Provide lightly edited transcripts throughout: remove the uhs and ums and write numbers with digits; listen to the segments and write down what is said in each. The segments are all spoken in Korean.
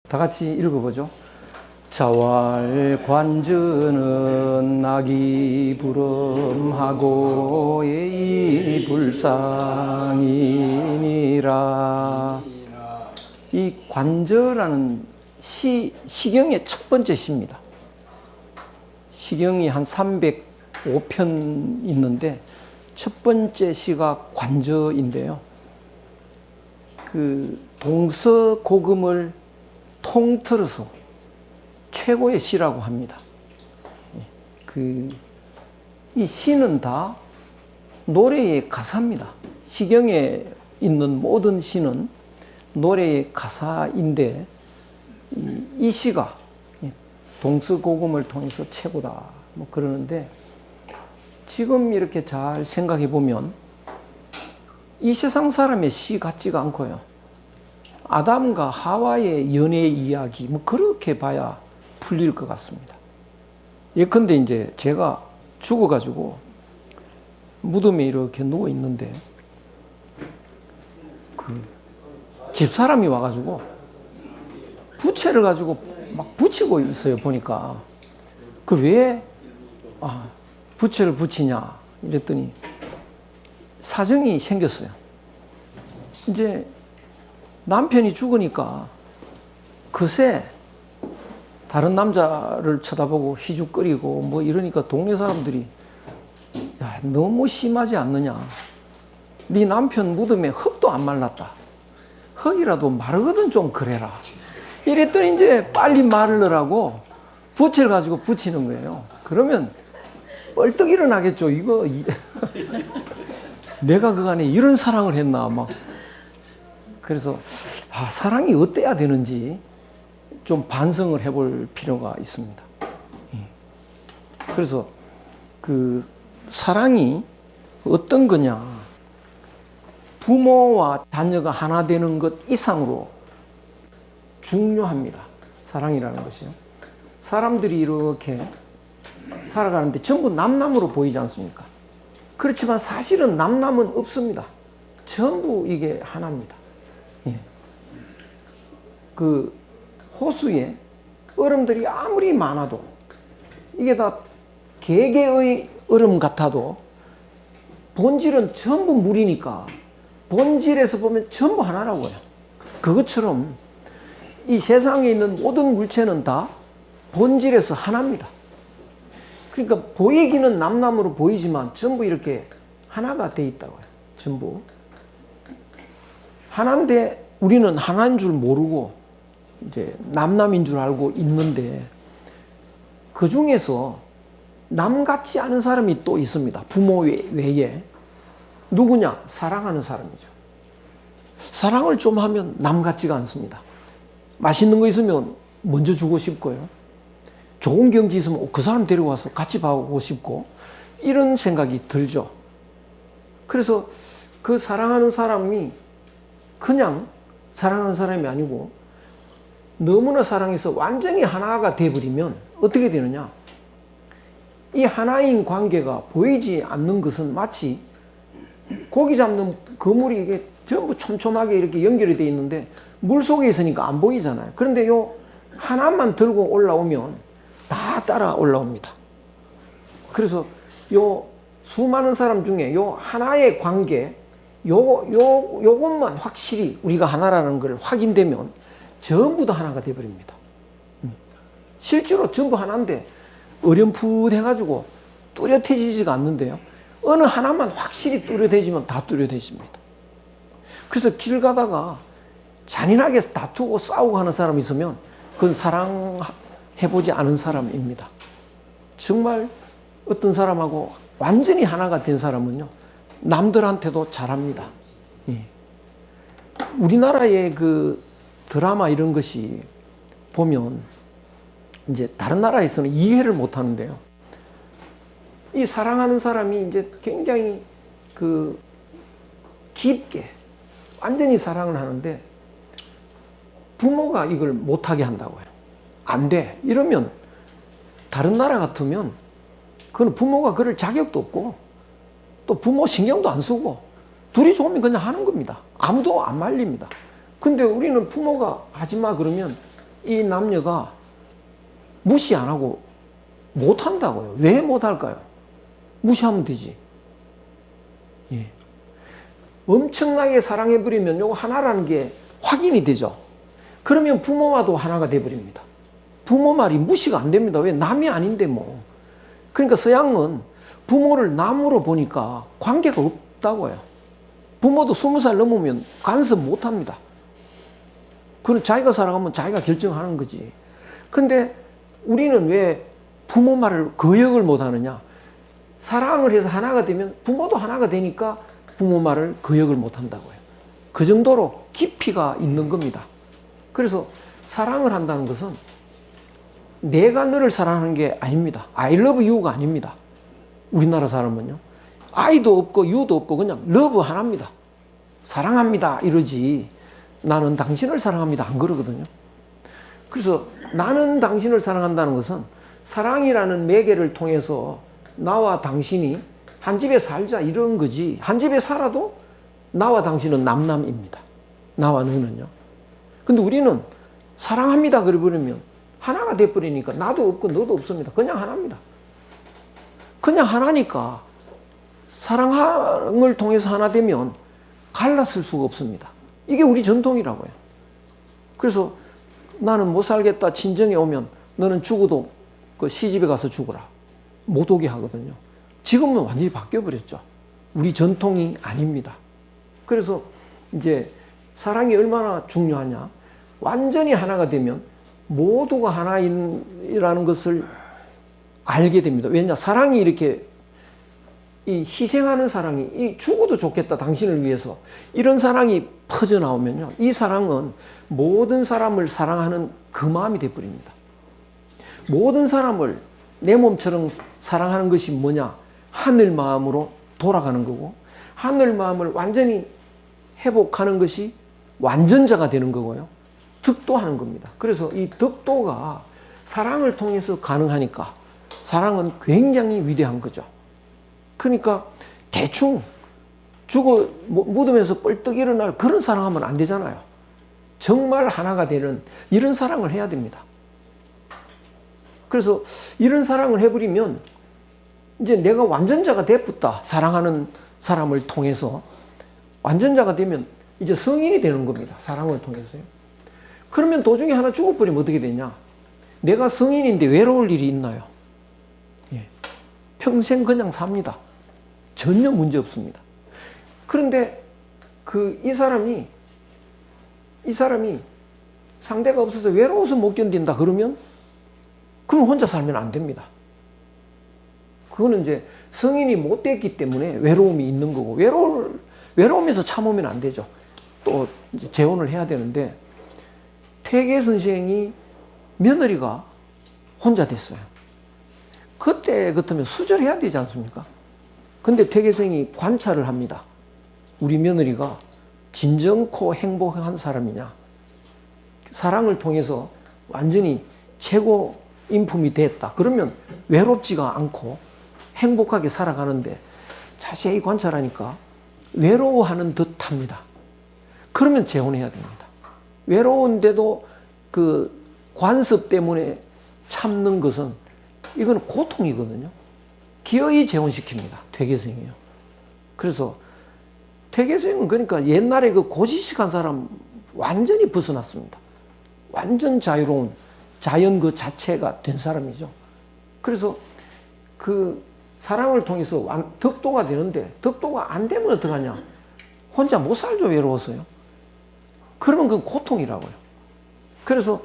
다 같이 읽어보죠. 자왈관저는 낙이 부름하고 예의 불상이니라. 이 관저라는 시경의 첫 번째 시입니다. 시경이 한 305편 있는데 첫 번째 시가 관저인데요. 그 동서고금을 통틀어서 최고의 시라고 합니다. 이 시는 다 노래의 가사입니다. 시경에 있는 모든 시는 노래의 가사인데 이 시가 동서고금을 통해서 최고다 뭐 그러는데, 지금 이렇게 잘 생각해 보면 이 세상 사람의 시 같지가 않고요. 아담과 하와의 연애 이야기 뭐 그렇게 봐야 풀릴 것 같습니다. 예컨대 이제 제가 죽어가지고 무덤에 이렇게 누워 있는데 그 집사람이 와가지고 부채를 가지고 막 붙이고 있어요. 보니까 그 왜 부채를 붙이냐 이랬더니 사정이 생겼어요. 이제 남편이 죽으니까 그새 다른 남자를 쳐다보고 희죽거리고 뭐 이러니까 동네 사람들이 야, 너무 심하지 않느냐. 네 남편 무덤에 흙도 안 말랐다. 흙이라도 마르거든 좀 그래라. 이랬더니 이제 빨리 마르라고 부채를 가지고 붙이는 거예요. 그러면 벌떡 일어나겠죠. 이거 내가 그간에 이런 사랑을 했나 막. 그래서 사랑이 어때야 되는지 좀 반성을 해볼 필요가 있습니다. 그래서 그 사랑이 어떤 거냐, 부모와 자녀가 하나 되는 것 이상으로 중요합니다. 사랑이라는 것이요. 사람들이 이렇게 살아가는데 전부 남남으로 보이지 않습니까? 그렇지만 사실은 남남은 없습니다. 전부 이게 하나입니다. 그 호수에 얼음들이 아무리 많아도 이게 다 개개의 얼음 같아도 본질은 전부 물이니까 본질에서 보면 전부 하나라고요. 그것처럼 이 세상에 있는 모든 물체는 다 본질에서 하나입니다. 그러니까 보이기는 남남으로 보이지만 전부 이렇게 하나가 돼 있다고요. 전부 하나인데 우리는 하나인 줄 모르고 이제 남남인 줄 알고 있는데, 그 중에서 남 같지 않은 사람이 또 있습니다. 부모 외에. 누구냐? 사랑하는 사람이죠. 사랑을 좀 하면 남 같지가 않습니다. 맛있는 거 있으면 먼저 주고 싶고요. 좋은 경치 있으면 그 사람 데려와서 같이 봐보고 싶고 이런 생각이 들죠. 그래서 그 사랑하는 사람이 그냥 사랑하는 사람이 아니고 너무나 사랑해서 완전히 하나가 돼버리면 어떻게 되느냐, 이 하나인 관계가 보이지 않는 것은 마치 고기 잡는 그물이 이게 전부 촘촘하게 이렇게 연결이 되어 있는데 물 속에 있으니까 안 보이잖아요. 그런데 요 하나만 들고 올라오면 다 따라 올라옵니다. 그래서 요 수많은 사람 중에 요 하나의 관계, 요것만 확실히 우리가 하나라는 걸 확인되면 전부 다 하나가 되어버립니다. 실제로 전부 하나인데 어렴풋해가지고 뚜렷해지지가 않는데요. 어느 하나만 확실히 뚜렷해지면 다 뚜렷해집니다. 그래서 길 가다가 잔인하게 다투고 싸우고 하는 사람이 있으면 그건 사랑해보지 않은 사람입니다. 정말 어떤 사람하고 완전히 하나가 된 사람은요, 남들한테도 잘합니다. 우리나라의 그 드라마 이런 것이 보면 이제 다른 나라에서는 이해를 못 하는데요. 이 사랑하는 사람이 이제 굉장히 그 깊게 완전히 사랑을 하는데 부모가 이걸 못하게 한다고요. 안 돼. 이러면 다른 나라 같으면 그건 부모가 그럴 자격도 없고 또 부모 신경도 안 쓰고 둘이 좋으면 그냥 하는 겁니다. 아무도 안 말립니다. 근데 우리는 부모가 하지 마 그러면 이 남녀가 무시 안 하고 못 한다고요. 왜 못 할까요? 무시하면 되지. 예. 엄청나게 사랑해버리면 요거 하나라는 게 확인이 되죠. 그러면 부모와도 하나가 돼버립니다. 부모 말이 무시가 안 됩니다. 왜? 남이 아닌데 뭐. 그러니까 서양은 부모를 남으로 보니까 관계가 없다고요. 부모도 20살 넘으면 간섭 못 합니다. 그건 자기가 살아가면 자기가 결정하는 거지. 근데 우리는 왜 부모 말을 거역을 못 하느냐? 사랑을 해서 하나가 되면 부모도 하나가 되니까 부모 말을 거역을 못 한다고요. 그 정도로 깊이가 있는 겁니다. 그래서 사랑을 한다는 것은 내가 너를 사랑하는 게 아닙니다. I love you가 아닙니다. 우리나라 사람은요. I도 없고 you도 없고 그냥 love 하나입니다. 사랑합니다 이러지 나는 당신을 사랑합니다 안 그러거든요. 그래서 나는 당신을 사랑한다는 것은 사랑이라는 매개를 통해서 나와 당신이 한 집에 살자 이런 거지. 한 집에 살아도 나와 당신은 남남입니다. 나와 너는요. 근데 우리는 사랑합니다 그래버리면 하나가 돼버리니까 나도 없고 너도 없습니다. 그냥 하나입니다. 그냥 하나니까 사랑을 통해서 하나 되면 갈라쓸 수가 없습니다. 이게 우리 전통이라고요. 그래서 나는 못 살겠다 친정에 오면 너는 죽어도 그 시집에 가서 죽어라. 못 오게 하거든요. 지금은 완전히 바뀌어버렸죠. 우리 전통이 아닙니다. 그래서 이제 사랑이 얼마나 중요하냐. 완전히 하나가 되면 모두가 하나이라는 것을 알게 됩니다. 왜냐? 사랑이 이렇게 이 희생하는 사랑이 이 죽어도 좋겠다 당신을 위해서 이런 사랑이 퍼져나오면요. 이 사랑은 모든 사람을 사랑하는 그 마음이 되어버립니다. 모든 사람을 내 몸처럼 사랑하는 것이 뭐냐? 하늘 마음으로 돌아가는 거고 하늘 마음을 완전히 회복하는 것이 완전자가 되는 거고요. 득도하는 겁니다. 그래서 이 득도가 사랑을 통해서 가능하니까 사랑은 굉장히 위대한 거죠. 그러니까 대충 죽어 묻으면서 뻘떡 일어날 그런 사랑하면 안 되잖아요. 정말 하나가 되는 이런 사랑을 해야 됩니다. 그래서 이런 사랑을 해버리면 이제 내가 완전자가 됐다. 사랑하는 사람을 통해서 완전자가 되면 이제 성인이 되는 겁니다. 사랑을 통해서요. 그러면 도중에 하나 죽어버리면 어떻게 되냐? 내가 성인인데 외로울 일이 있나요? 예. 평생 그냥 삽니다. 전혀 문제 없습니다. 그런데 이 사람이 상대가 없어서 외로워서 못 견딘다 그러면 그럼 혼자 살면 안 됩니다. 그거는 이제 성인이 못 됐기 때문에 외로움이 있는 거고 외로우면서 참으면 안 되죠. 또 이제 재혼을 해야 되는데 퇴계 선생이 며느리가 혼자 됐어요. 그때 같으면 수절해야 되지 않습니까? 근데 퇴계 선생이 관찰을 합니다. 우리 며느리가 진정코 행복한 사람이냐? 사랑을 통해서 완전히 최고 인품이 됐다. 그러면 외롭지가 않고 행복하게 살아가는데 자세히 관찰하니까 외로워하는 듯 합니다. 그러면 재혼해야 됩니다. 외로운데도 그 관습 때문에 참는 것은 이건 고통이거든요. 기어이 재혼시킵니다. 퇴계생이요. 그래서 퇴계생은 그러니까 옛날에 그 고지식한 사람 완전히 벗어났습니다. 완전 자유로운 자연 그 자체가 된 사람이죠. 그래서 그 사랑을 통해서 덕도가 되는데 덕도가 안 되면 어떡하냐? 혼자 못 살죠. 외로워서요. 그러면 그건 고통이라고요. 그래서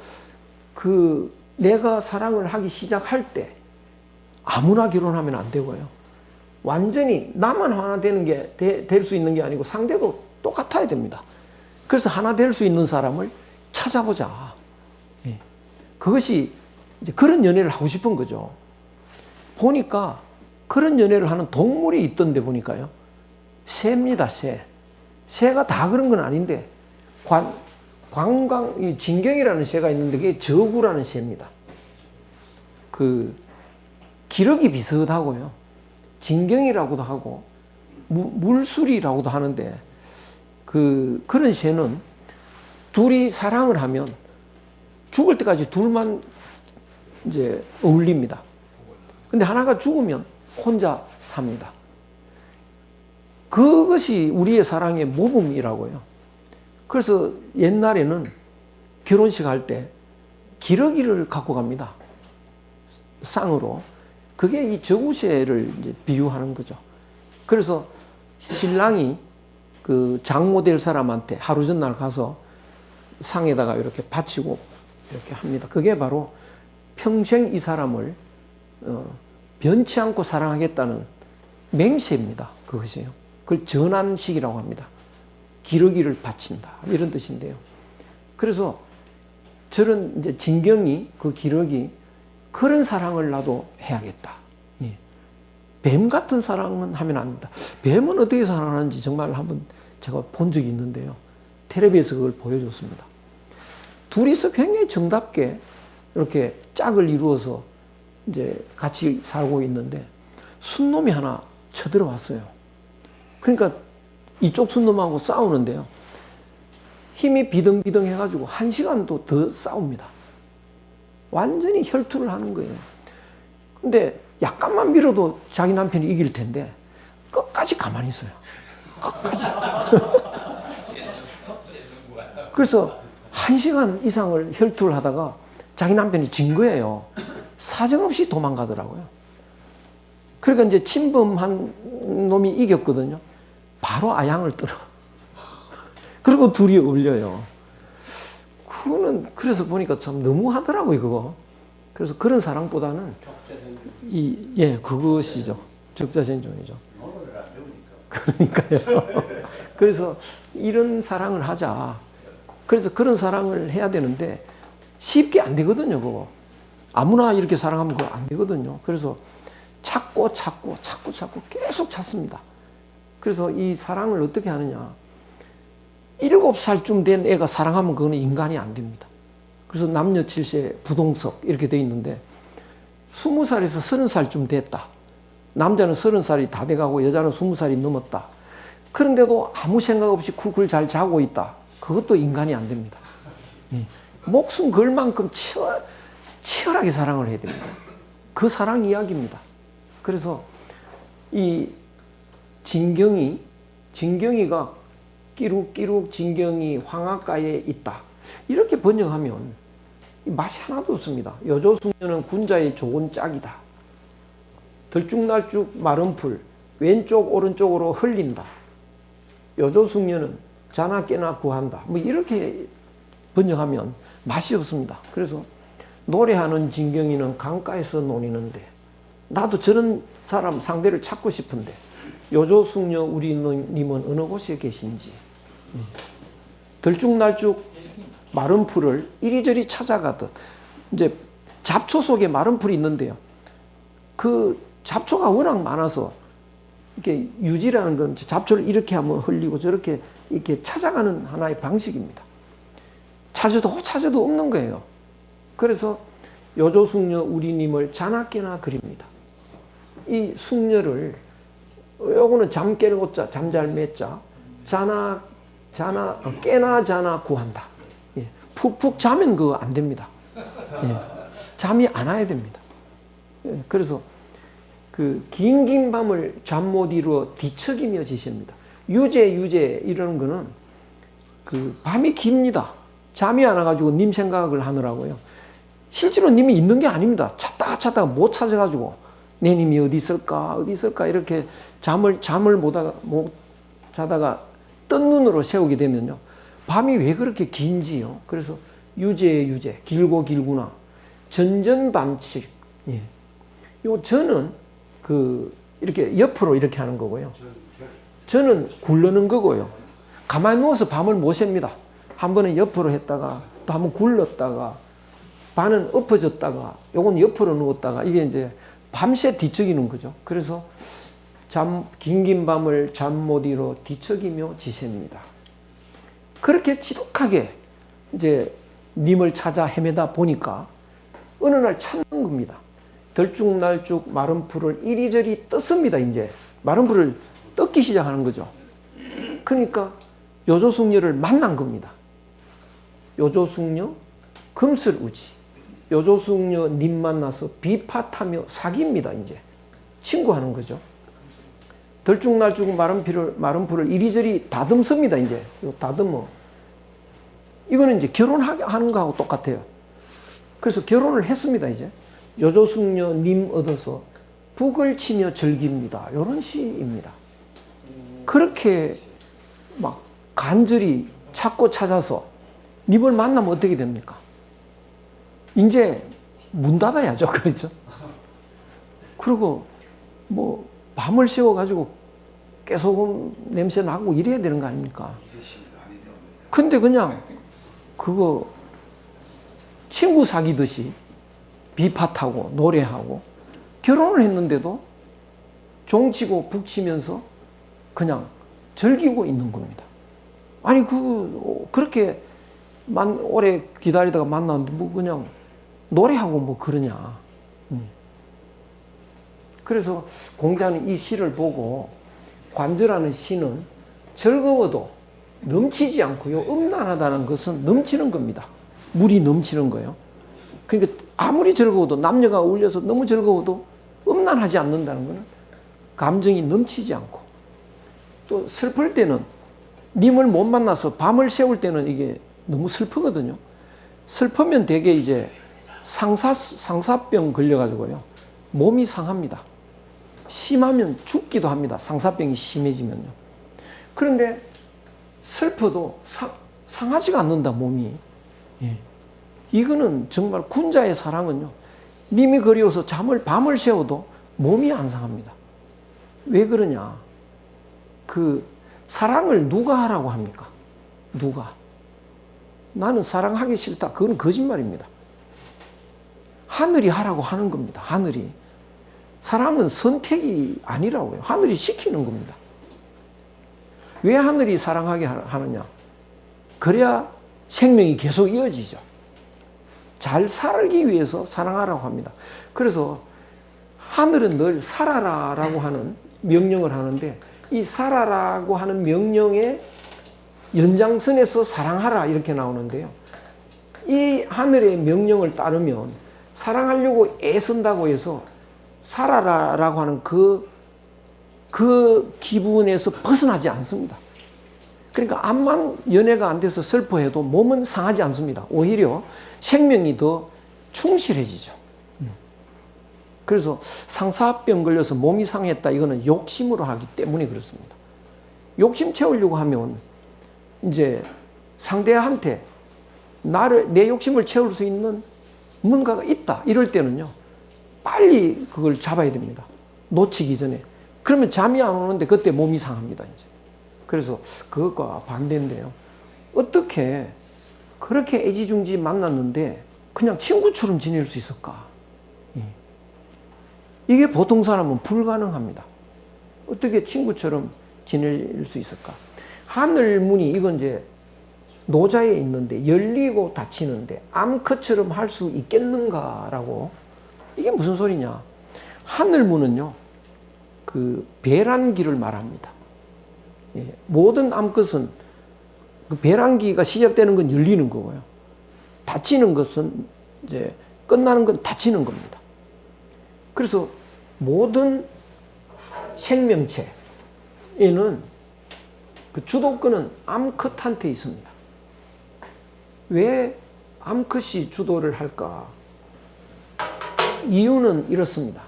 내가 사랑을 하기 시작할 때 아무나 결혼하면 안 되고요. 완전히 나만 하나 되는 게 될 수 있는 게 아니고 상대도 똑같아야 됩니다. 그래서 하나 될 수 있는 사람을 찾아보자. 예. 그것이 이제 그런 연애를 하고 싶은 거죠. 보니까 그런 연애를 하는 동물이 있던데 보니까요. 새입니다, 새. 새가 다 그런 건 아닌데 진경이라는 새가 있는데 그게 저구라는 새입니다. 기력이 비슷하고요. 진경이라고도 하고 물수리라고도 하는데 그런 새는 둘이 사랑을 하면 죽을 때까지 둘만 이제 어울립니다. 근데 하나가 죽으면 혼자 삽니다. 그것이 우리의 사랑의 모범이라고요. 그래서 옛날에는 결혼식 할 때 기러기를 갖고 갑니다. 쌍으로. 그게 이 저구새를 이제 비유하는 거죠. 그래서 신랑이 그 장모 될 사람한테 하루 전날 가서 상에다가 이렇게 바치고 이렇게 합니다. 그게 바로 평생 이 사람을 변치 않고 사랑하겠다는 맹세입니다. 그것이요. 그걸 전환식이라고 합니다. 기러기를 바친다. 이런 뜻인데요. 그래서 저런 이제 진경이 그 기러기 그런 사랑을 나도 해야겠다. 예. 뱀 같은 사랑은 하면 안 된다. 뱀은 어떻게 사랑하는지 정말 한번 제가 본 적이 있는데요. 텔레비에서 그걸 보여줬습니다. 둘이서 굉장히 정답게 이렇게 짝을 이루어서 이제 같이 살고 있는데 순놈이 하나 쳐들어왔어요. 그러니까 이쪽 순놈하고 싸우는데요. 힘이 비등비등 해가지고 1시간도 더 싸웁니다. 완전히 혈투를 하는 거예요. 근데 약간만 밀어도 자기 남편이 이길 텐데 끝까지 가만히 있어요. 끝까지. 그래서 1시간 이상을 혈투를 하다가 자기 남편이 진 거예요. 사정없이 도망가더라고요. 그러니까 이제 침범한 놈이 이겼거든요. 바로 아양을 떨어. 그리고 둘이 어울려요. 그거는 그래서 보니까 참 너무하더라고요, 그거. 그래서 그런 사랑보다는 그것이죠. 적자생존이죠. 그러니까요. 그래서 이런 사랑을 하자. 그래서 그런 사랑을 해야 되는데 쉽게 안 되거든요, 그거. 아무나 이렇게 사랑하면 그거 안 되거든요. 그래서 찾고 계속 찾습니다. 그래서 이 사랑을 어떻게 하느냐. 7살쯤 된 애가 사랑하면 그거는 인간이 안 됩니다. 그래서 남녀 7세 부동석 이렇게 돼 있는데 20살에서 30살쯤 됐다. 남자는 30살이 다 돼가고 여자는 20살이 넘었다. 그런데도 아무 생각 없이 쿨쿨 잘 자고 있다. 그것도 인간이 안 됩니다. 목숨 걸 만큼 치열하게 사랑을 해야 됩니다. 그 사랑 이야기입니다. 그래서 이 진경이가 끼룩끼룩 진경이 황하가에 있다. 이렇게 번역하면 맛이 하나도 없습니다. 여조숙녀는 군자의 좋은 짝이다. 들쭉날쭉 마른 풀 왼쪽 오른쪽으로 흘린다. 여조숙녀는 자나 깨나 구한다. 뭐 이렇게 번역하면 맛이 없습니다. 그래서 노래하는 진경이는 강가에서 노니는데 나도 저런 사람 상대를 찾고 싶은데 여조숙녀 우리님은 어느 곳에 계신지. 들쭉날쭉 마른 풀을 이리저리 찾아가듯 이제 잡초 속에 마른 풀이 있는데요. 그 잡초가 워낙 많아서 이렇게 유지라는 건 잡초를 이렇게 하면 흘리고 저렇게 이렇게 찾아가는 하나의 방식입니다. 찾아도 없는 거예요. 그래서 여조숙녀 우리님을 자나깨나 그립니다. 이 숙녀를 요거는 잠 깰 고자 잠잘 매자 깨나 자나 구한다. 예. 푹푹 자면 그거 안 됩니다. 예. 잠이 안 와야 됩니다. 예. 그래서 그 긴 밤을 잠 못 이루어 뒤척이며 지십니다. 유제 이러는 거는 그 밤이 깁니다. 잠이 안 와가지고 님 생각을 하느라고요. 실제로 님이 있는 게 아닙니다. 찾다가 못 찾아가지고 내 님이 어디 있을까 이렇게 잠을 못 자다가 뜬 눈으로 세우게 되면요. 밤이 왜 그렇게 긴지요. 그래서 유제 길구나. 전전반칙. 예. 요 전은 그 이렇게 옆으로 이렇게 하는 거고요. 전은 굴르는 거고요. 가만히 누워서 밤을 못 셉니다. 한 번은 옆으로 했다가 또 한 번 굴렀다가 반은 엎어졌다가 요건 옆으로 누웠다가 이게 이제 밤새 뒤척이는 거죠. 그래서 긴 밤을 잠 못 이루어 뒤척이며 지셉니다. 그렇게 지독하게 이제 님을 찾아 헤매다 보니까 어느 날 찾는 겁니다. 들쭉날쭉 마른 풀을 이리저리 떴습니다. 이제 마른 풀을 뜯기 시작하는 거죠. 그러니까 여조숙녀를 만난 겁니다. 여조숙녀 금슬우지. 요조숙녀 님 만나서 비팟하며 사깁니다. 이제 친구하는 거죠. 들쭉날쭉 마른 풀을 이리저리 다듬습니다. 이제 다듬어. 이거는 이제 결혼하는 거하고 똑같아요. 그래서 결혼을 했습니다. 이제 요조숙녀 님 얻어서 북을 치며 즐깁니다. 이런 시입니다. 그렇게 막 간절히 찾고 찾아서 님을 만나면 어떻게 됩니까? 이제 문 닫아야죠. 그렇죠? 그리고 뭐 밤을 새워가지고 깨소금 냄새 나고 이래야 되는 거 아닙니까? 근데 그냥 그거 친구 사귀듯이 비팟하고 노래하고 결혼을 했는데도 종치고 북치면서 그냥 즐기고 있는 겁니다. 아니 그렇게 오래 기다리다가 만났는데 뭐 그냥 노래하고 뭐 그러냐. 그래서 공자는 이 시를 보고 관저라는 시는 즐거워도 넘치지 않고요. 음란하다는 것은 넘치는 겁니다. 물이 넘치는 거예요. 그러니까 아무리 즐거워도 남녀가 어울려서 너무 즐거워도 음란하지 않는다는 것은 감정이 넘치지 않고 또 슬플 때는 님을 못 만나서 밤을 새울 때는 이게 너무 슬프거든요. 슬프면 되게 이제 상사병 걸려가지고요. 몸이 상합니다. 심하면 죽기도 합니다. 상사병이 심해지면요. 그런데 슬퍼도 상하지가 않는다, 몸이. 예. 이거는 정말 군자의 사랑은요. 님이 그리워서 밤을 새워도 몸이 안 상합니다. 왜 그러냐? 사랑을 누가 하라고 합니까? 누가? 나는 사랑하기 싫다. 그건 거짓말입니다. 하늘이 하라고 하는 겁니다. 하늘이. 사랑은 선택이 아니라고요. 하늘이 시키는 겁니다. 왜 하늘이 사랑하게 하느냐? 그래야 생명이 계속 이어지죠. 잘 살기 위해서 사랑하라고 합니다. 그래서 하늘은 늘 살아라라고 하는 명령을 하는데 이 살아라고 하는 명령의 연장선에서 사랑하라 이렇게 나오는데요. 이 하늘의 명령을 따르면 사랑하려고 애쓴다고 해서 살아라라고 하는 그 기분에서 벗어나지 않습니다. 그러니까 암만 연애가 안 돼서 슬퍼해도 몸은 상하지 않습니다. 오히려 생명이 더 충실해지죠. 그래서 상사병 걸려서 몸이 상했다. 이거는 욕심으로 하기 때문에 그렇습니다. 욕심 채우려고 하면 이제 상대한테 내 욕심을 채울 수 있는 뭔가가 있다. 이럴 때는요. 빨리 그걸 잡아야 됩니다. 놓치기 전에. 그러면 잠이 안 오는데 그때 몸이 상합니다. 이제. 그래서 그것과 반대인데요. 어떻게 그렇게 애지중지 만났는데 그냥 친구처럼 지낼 수 있을까? 이게 보통 사람은 불가능합니다. 어떻게 친구처럼 지낼 수 있을까? 하늘문이 이건 이제 노자에 있는데 열리고 닫히는데 암컷처럼 할 수 있겠는가라고. 이게 무슨 소리냐? 하늘문은요, 배란기를 말합니다. 예, 모든 암컷은 그 배란기가 시작되는 건 열리는 거고요. 닫히는 것은 이제 끝나는 건 닫히는 겁니다. 그래서 모든 생명체에는 그 주도권은 암컷한테 있습니다. 왜 암컷이 주도를 할까? 이유는 이렇습니다.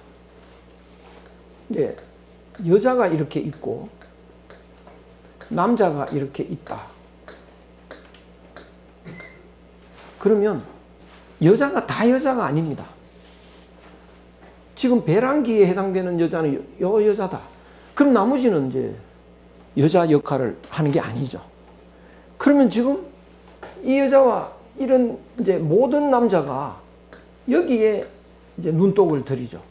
이제 여자가 이렇게 있고 남자가 이렇게 있다. 그러면 여자가 다 여자가 아닙니다. 지금 배란기에 해당되는 여자는 요 여자다. 그럼 나머지는 이제 여자 역할을 하는 게 아니죠. 그러면 지금 이 여자와 이런 이제 모든 남자가 여기에 이제 눈독을 들이죠.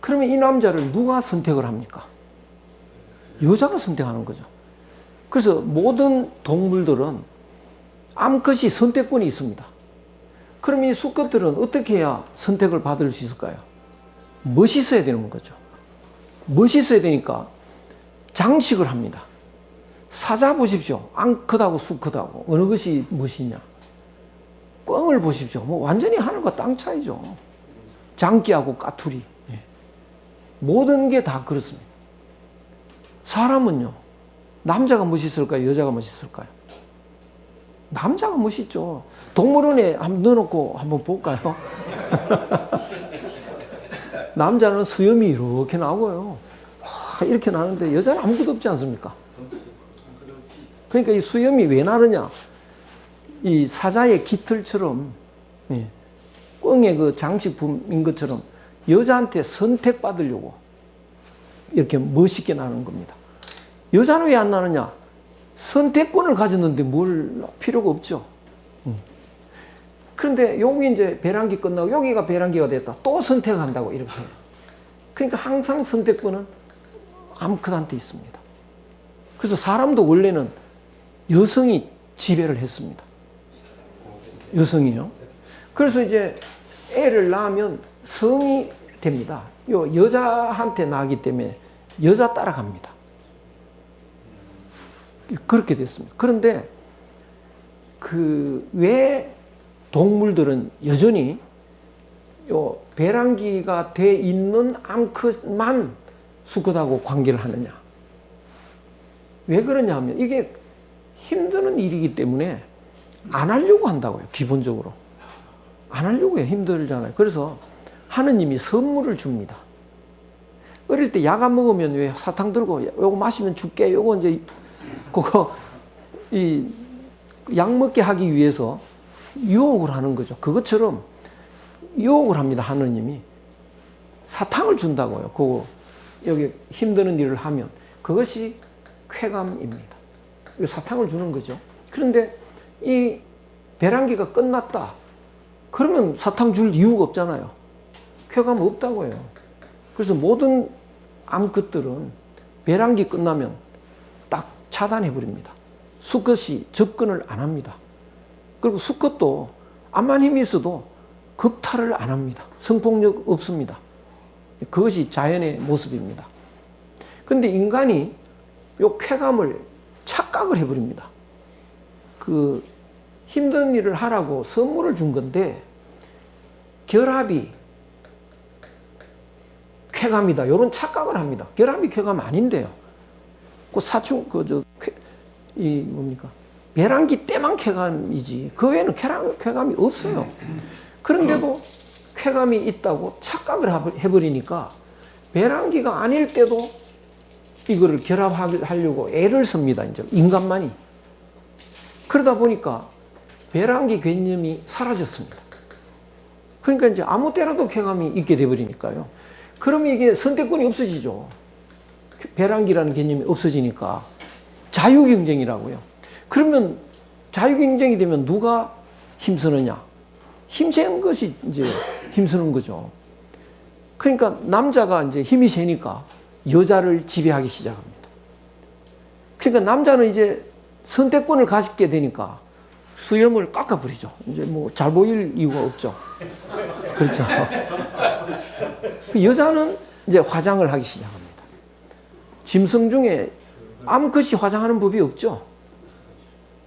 그러면 이 남자를 누가 선택을 합니까? 여자가 선택하는 거죠. 그래서 모든 동물들은 암컷이 선택권이 있습니다. 그럼 이 수컷들은 어떻게 해야 선택을 받을 수 있을까요? 멋있어야 되는 거죠. 멋있어야 되니까 장식을 합니다. 사자 보십시오. 암컷하고 수컷하고 어느 것이 멋있냐? 꿩을 보십시오. 뭐 완전히 하늘과 땅 차이죠. 장기하고 까투리. 예. 모든 게 다 그렇습니다. 사람은요, 남자가 멋있을까요? 여자가 멋있을까요? 남자가 멋있죠. 동물원에 한번 넣어놓고 한번 볼까요? 남자는 수염이 이렇게 나고요. 와, 이렇게 나는데 여자는 아무것도 없지 않습니까? 그러니까 이 수염이 왜 나느냐? 이 사자의 깃털처럼, 예, 꿩의 그 장식품인 것처럼 여자한테 선택받으려고 이렇게 멋있게 나는 겁니다. 여자는 왜 안 나느냐? 선택권을 가졌는데 뭘 필요가 없죠. 그런데 여기 이제 배란기 끝나고 여기가 배란기가 됐다. 또 선택한다고 이렇게. 그러니까 항상 선택권은 암컷한테 있습니다. 그래서 사람도 원래는 여성이 지배를 했습니다. 여성이요. 그래서 이제 애를 낳으면 성이 됩니다. 요 여자한테 낳기 때문에 여자 따라갑니다. 그렇게 됐습니다. 그런데 왜 동물들은 여전히 요 배란기가 돼 있는 암컷만 수컷하고 관계를 하느냐? 왜 그러냐 하면 이게 힘드는 일이기 때문에 안 하려고 한다고요. 기본적으로. 안 하려고 해요. 힘들잖아요. 그래서 하느님이 선물을 줍니다. 어릴 때 약 안 먹으면 왜 사탕 들고 요거 마시면 줄게. 요거 이제 그거 약 먹게 하기 위해서 유혹을 하는 거죠. 그것처럼 유혹을 합니다. 하느님이 사탕을 준다고요. 그거 여기 힘드는 일을 하면 그것이 쾌감입니다. 사탕을 주는 거죠. 그런데 이 배란기가 끝났다. 그러면 사탕 줄 이유가 없잖아요. 쾌감 없다고요. 그래서 모든 암컷들은 배란기 끝나면 딱 차단해 버립니다. 수컷이 접근을 안 합니다. 그리고 수컷도 암만 힘이 있어도 겁탈을 안 합니다. 성폭력 없습니다. 그것이 자연의 모습입니다. 그런데 인간이 요 쾌감을 착각을 해버립니다. 그 힘든 일을 하라고 선물을 준 건데 결합이 쾌감이다. 이런 착각을 합니다. 결합이 쾌감 아닌데요. 그 사충 뭡니까? 배란기 때만 쾌감이지 그 외에는 쾌감이 없어요. 그런데도 쾌감이 있다고 착각을 해버리니까 배란기가 아닐 때도 이거를 결합하려고 애를 씁니다. 이제 인간만이. 그러다 보니까 배란기 개념이 사라졌습니다. 그러니까 이제 아무 때라도 쾌감이 있게 돼버리니까요. 그러면 이게 선택권이 없어지죠. 배란기라는 개념이 없어지니까 자유경쟁이라고요. 그러면 자유경쟁이 되면 누가 힘쓰느냐? 힘센 것이 이제 힘쓰는 거죠. 그러니까 남자가 이제 힘이 세니까 여자를 지배하기 시작합니다. 그러니까 남자는 이제 선택권을 가지게 되니까 수염을 깎아버리죠. 이제 뭐 잘 보일 이유가 없죠. 그렇죠. 여자는 이제 화장을 하기 시작합니다. 짐승 중에 암컷이 화장하는 법이 없죠.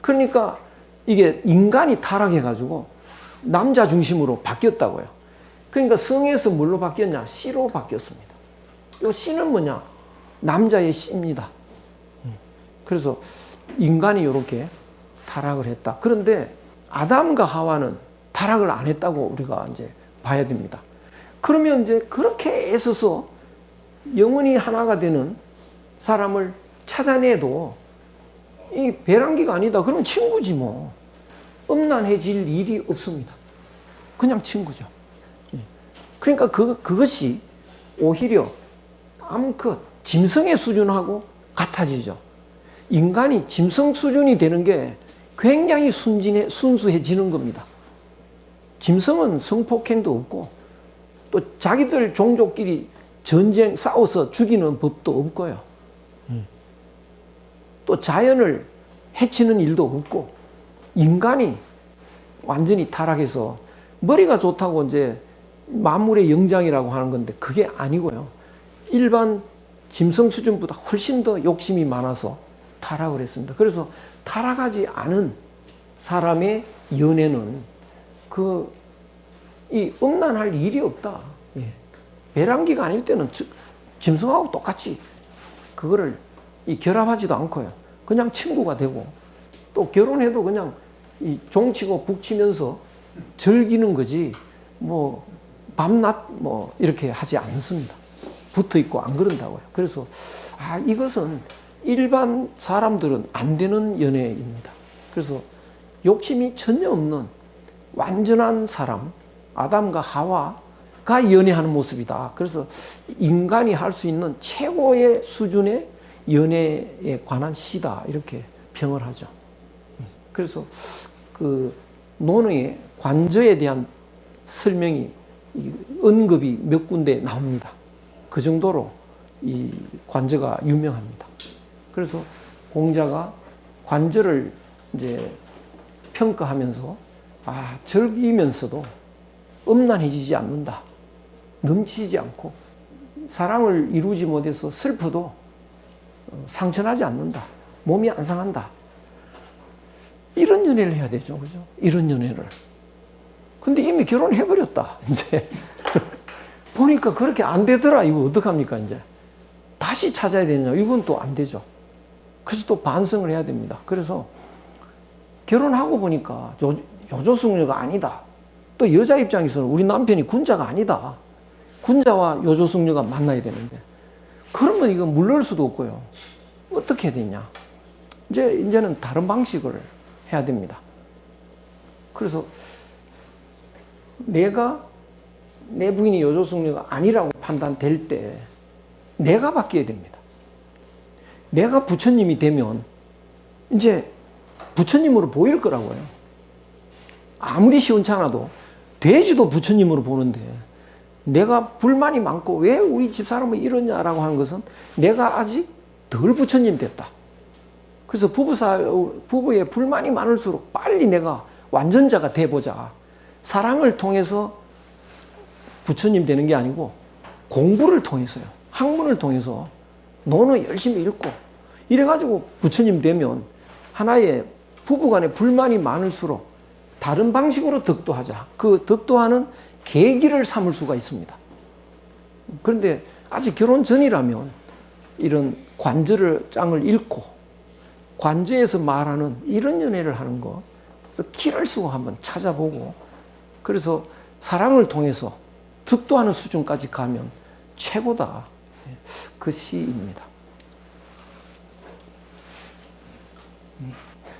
그러니까 이게 인간이 타락해가지고 남자 중심으로 바뀌었다고요. 그러니까 성에서 뭘로 바뀌었냐? 씨로 바뀌었습니다. 이 씨는 뭐냐? 남자의 씨입니다. 그래서 인간이 이렇게 타락을 했다. 그런데 아담과 하와는 타락을 안 했다고 우리가 이제 봐야 됩니다. 그러면 이제 그렇게 애써서 영원히 하나가 되는 사람을 찾아내도 이 배란기가 아니다. 그러면 친구지 뭐. 음란해질 일이 없습니다. 그냥 친구죠. 그러니까 그것이 오히려 암컷, 짐승의 수준하고 같아지죠. 인간이 짐승 수준이 되는 게 굉장히 순수해지는 겁니다. 짐승은 성폭행도 없고 또 자기들 종족끼리 전쟁 싸워서 죽이는 법도 없고요. 또 자연을 해치는 일도 없고 인간이 완전히 타락해서 머리가 좋다고 이제 만물의 영장이라고 하는 건데 그게 아니고요. 일반 짐승 수준보다 훨씬 더 욕심이 많아서 타락을 했습니다. 그래서 타락하지 않은 사람의 연애는 이 음란할 일이 없다. 예. 배란기가 아닐 때는 짐승하고 똑같이 그거를 결합하지도 않고요. 그냥 친구가 되고 또 결혼해도 그냥 종치고 북치면서 즐기는 거지 뭐 밤낮 뭐 이렇게 하지 않습니다. 붙어 있고 안 그런다고요. 그래서 이것은 일반 사람들은 안 되는 연애입니다. 그래서 욕심이 전혀 없는 완전한 사람, 아담과 하와가 연애하는 모습이다. 그래서 인간이 할 수 있는 최고의 수준의 연애에 관한 시다. 이렇게 평을 하죠. 그래서 그 논어의 관저에 대한 설명이 언급이 몇 군데 나옵니다. 그 정도로 이 관저가 유명합니다. 그래서 공자가 관저를 이제 평가하면서 즐기면서도 음란해지지 않는다. 넘치지 않고 사랑을 이루지 못해서 슬퍼도 상처나지 않는다. 몸이 안 상한다. 이런 연애를 해야 되죠. 그죠? 이런 연애를. 근데 이미 결혼해버렸다. 이제. 보니까 그렇게 안 되더라. 이거 어떡합니까, 이제. 다시 찾아야 되냐. 이건 또 안 되죠. 그래서 또 반성을 해야 됩니다. 그래서 결혼하고 보니까 요조숙녀가 아니다. 또 여자 입장에서는 우리 남편이 군자가 아니다. 군자와 요조숙녀가 만나야 되는데. 그러면 이거 물러올 수도 없고요. 어떻게 해야 되냐. 이제는 다른 방식을 해야 됩니다. 그래서 내가 내 부인이 요조숙녀가 아니라고 판단될 때 내가 바뀌어야 됩니다. 내가 부처님이 되면 이제 부처님으로 보일 거라고요. 아무리 시원찮아도 돼지도 부처님으로 보는데 내가 불만이 많고 왜 우리 집사람은 이러냐라고 하는 것은 내가 아직 덜 부처님 됐다. 그래서 부부의 불만이 많을수록 빨리 내가 완전자가 돼보자. 사랑을 통해서 부처님 되는 게 아니고 공부를 통해서요. 학문을 통해서 논어 열심히 읽고 이래가지고 부처님 되면 하나의 부부간에 불만이 많을수록 다른 방식으로 덕도하자. 그 덕도하는 계기를 삼을 수가 있습니다. 그런데 아직 결혼 전이라면 이런 관저장을 읽고 관저에서 말하는 이런 연애를 하는 거 그래서 길을 쓰고 한번 찾아보고 그래서 사랑을 통해서 득도하는 수준까지 가면 최고다. 그 시입니다.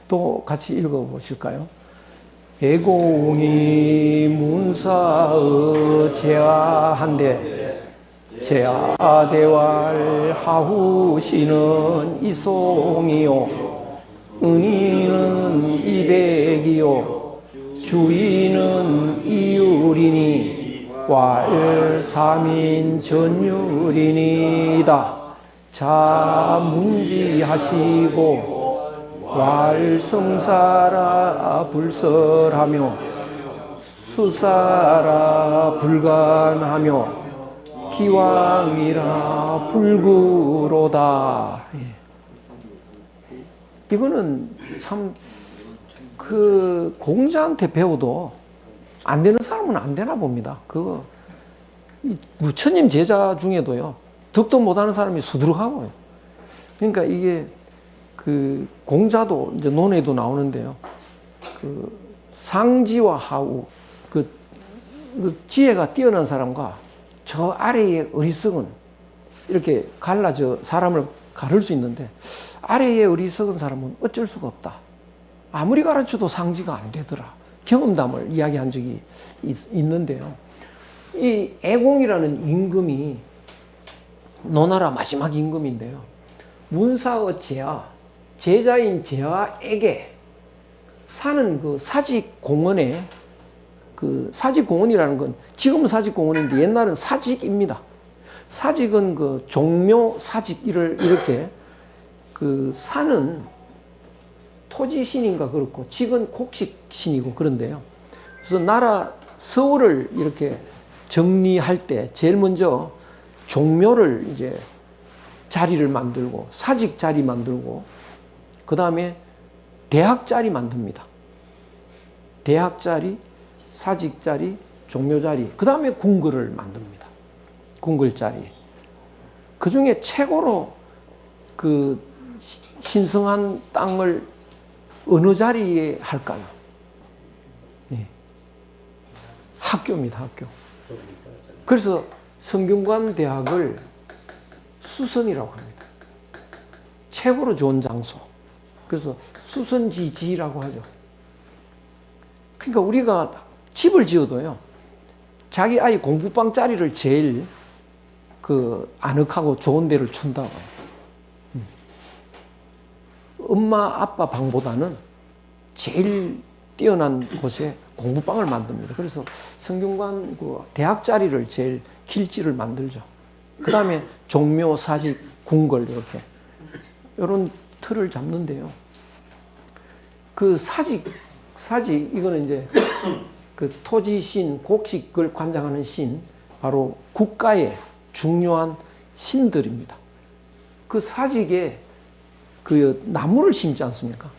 또 같이 읽어보실까요? 애공이 문사의 제아한데 제아대왈 하후시는 이송이요 은이는 이백이요 주인은 이율이니 왈삼인 전율이니다. 자문지하시고 왈성사라 불설하며 수사라 불간하며 기왕이라 불구로다. 이거는 참 그 공자한테 배워도 안 되는 사람은 안 되나 봅니다. 그거 부처님 제자 중에도요 득도 못하는 사람이 수두룩하고요. 그러니까 이게 그 공자도 이제 논에도 나오는데요. 그 상지와 하우 그 지혜가 뛰어난 사람과 저 아래의 어리석은 이렇게 갈라져 사람을 가를 수 있는데 아래의 어리석은 사람은 어쩔 수가 없다. 아무리 가르쳐도 상지가 안 되더라. 경험담을 이야기한 적이 있는데요. 이 애공이라는 임금이 노나라 마지막 임금인데요. 문사의 제아, 제자인 제아에게 사는 그 사직공원에 그 사직공원이라는 건 지금은 사직공원인데 옛날은 사직입니다. 사직은 그 종묘 사직을 이렇게 그 사는 토지신인가 그렇고 직은 곡식신이고 그런데요. 그래서 나라 서울을 이렇게 정리할 때 제일 먼저 종묘를 이제 자리를 만들고 사직 자리 만들고 그 다음에 대학 자리 만듭니다. 대학 자리, 사직자리, 종묘자리, 그 다음에 궁궐을 만듭니다. 궁궐자리. 그 중에 최고로 그 신성한 땅을 어느 자리에 할까요? 예. 학교입니다, 학교. 그래서 성균관 대학을 수선이라고 합니다. 최고로 좋은 장소. 그래서 수선지지라고 하죠. 그러니까 우리가 집을 지어도요, 자기 아이 공부방 자리를 제일 그 아늑하고 좋은 데를 준다고. 엄마 아빠 방보다는 제일 뛰어난 곳에 공부방을 만듭니다. 그래서 성균관 그 대학 자리를 제일 길지를 만들죠. 그 다음에 종묘, 사직, 궁궐 이렇게 이런 틀을 잡는데요. 그 사직 이거는 이제 그 토지신, 곡식을 관장하는 신, 바로 국가의 중요한 신들입니다. 그 사직에 그 나무를 심지 않습니까?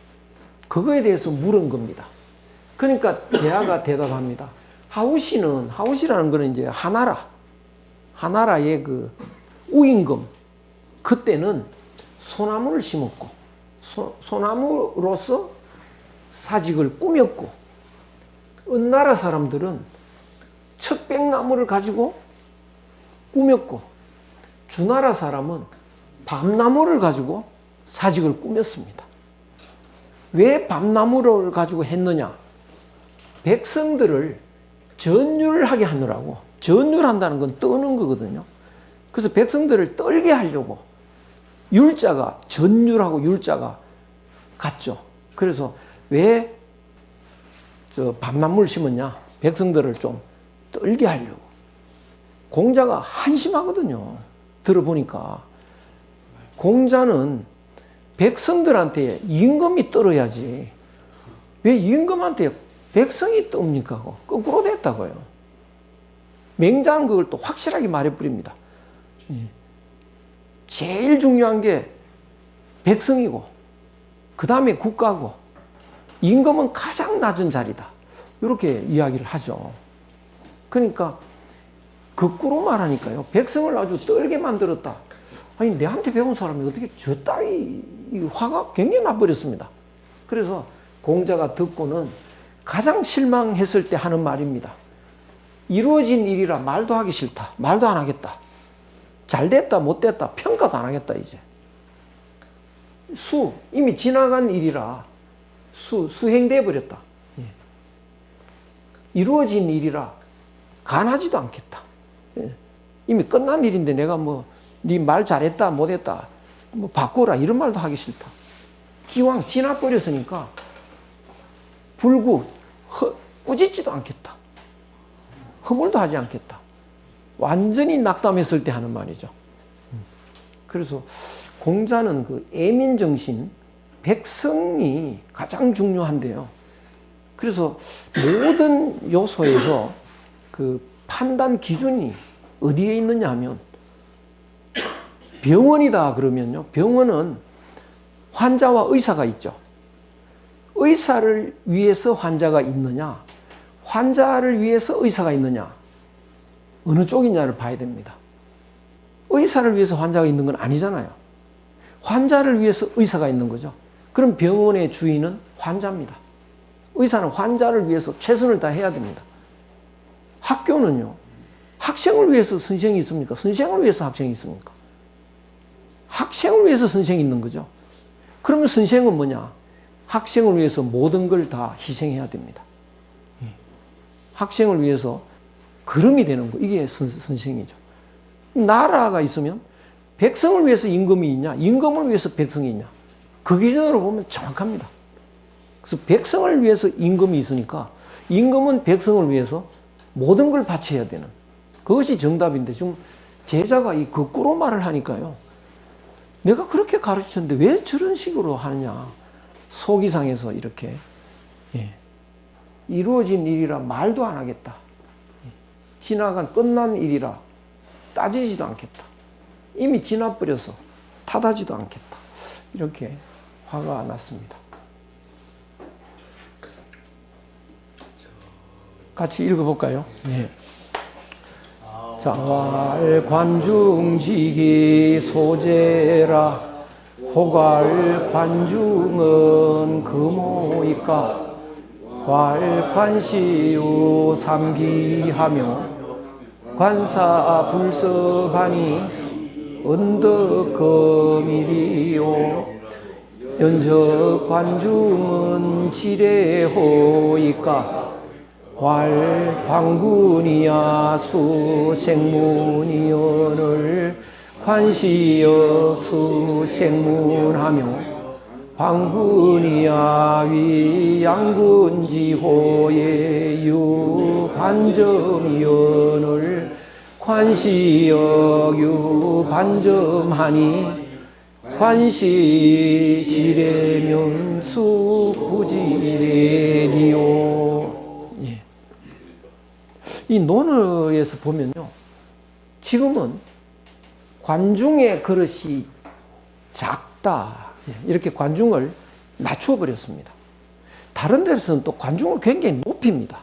그거에 대해서 물은 겁니다. 그러니까 제아가 대답합니다. 하우시라는 거는 이제 하나라의 그 우임금. 그때는 소나무를 심었고, 소나무로서 사직을 꾸몄고, 은나라 사람들은 척백나무를 가지고 꾸몄고, 주나라 사람은 밤나무를 가지고 사직을 꾸몄습니다. 왜 밤나무를 가지고 했느냐? 백성들을 전율하게 하느라고. 전율한다는 건 떠는 거거든요. 그래서 백성들을 떨게 하려고 율자가, 전율하고 율자가 같죠. 그래서 왜 밤나무를 심었냐? 백성들을 좀 떨게 하려고. 공자가 한심하거든요. 들어보니까. 공자는 백성들한테 임금이 떨어야지. 왜 임금한테 백성이 떱니까? 거꾸로 됐다고요. 맹자는 그걸 또 확실하게 말해버립니다. 제일 중요한 게 백성이고, 그 다음에 국가고, 임금은 가장 낮은 자리다. 이렇게 이야기를 하죠. 그러니까 거꾸로 말하니까요. 백성을 아주 떨게 만들었다. 아니, 내한테 배운 사람이 어떻게 저 따위 화가 굉장히 나버렸습니다. 그래서 공자가 듣고는 가장 실망했을 때 하는 말입니다. 이루어진 일이라 말도 하기 싫다. 말도 안 하겠다. 잘 됐다, 못 됐다, 평가도 안 하겠다, 이제. 이미 지나간 일이라 수행돼 버렸다. 예. 이루어진 일이라 간하지도 않겠다. 예. 이미 끝난 일인데 내가 뭐 네 말 잘했다, 못했다, 뭐 바꾸라 이런 말도 하기 싫다. 기왕 지나버렸으니까 꾸짖지도 않겠다. 허물도 하지 않겠다. 완전히 낙담했을 때 하는 말이죠. 그래서 공자는 그 애민정신, 백성이 가장 중요한데요. 그래서 모든 요소에서 그 판단 기준이 어디에 있느냐 하면, 병원이다 그러면요. 병원은 환자와 의사가 있죠. 의사를 위해서 환자가 있느냐, 환자를 위해서 의사가 있느냐, 어느 쪽이냐를 봐야 됩니다. 의사를 위해서 환자가 있는 건 아니잖아요. 환자를 위해서 의사가 있는 거죠. 그럼 병원의 주인은 환자입니다. 의사는 환자를 위해서 최선을 다해야 됩니다. 학교는요, 학생을 위해서 선생이 있습니까? 선생을 위해서 학생이 있습니까? 학생을 위해서 선생이 있는 거죠. 그러면 선생은 뭐냐? 학생을 위해서 모든 걸 다 희생해야 됩니다. 학생을 위해서 거름이 되는 거, 이게 선생이죠. 나라가 있으면 백성을 위해서 임금이 있냐, 임금을 위해서 백성이 있냐, 그 기준으로 보면 정확합니다. 그래서 백성을 위해서 임금이 있으니까 임금은 백성을 위해서 모든 걸 바쳐야 되는, 그것이 정답인데 지금 제자가 이 거꾸로 말을 하니까요. 내가 그렇게 가르쳤는데 왜 저런 식으로 하느냐. 속이 상해서 이렇게. 예. 이루어진 일이라 말도 안 하겠다. 지나간 끝난 일이라 따지지도 않겠다. 이미 지나버려서 탓하지도 않겠다. 이렇게 화가 났습니다. 같이 읽어볼까요? 예. 자왈 관중지기 소재라 호갈 관중은 금오이까 왈 관시유 삼기하며 관사 불서하니 언덕거밀이요 연적 관중은 지례호이까 왈 방군이야 수생문이언을 관시여 수생문하며 방군이야 위양군지호의 유반점이언을 관시여 유반점하니 관시 지례면수 부지례리요. 예. 이 논어에서 보면요, 지금은 관중의 그릇이 작다, 이렇게 관중을 낮추어 버렸습니다. 다른 데서는 또 관중을 굉장히 높입니다.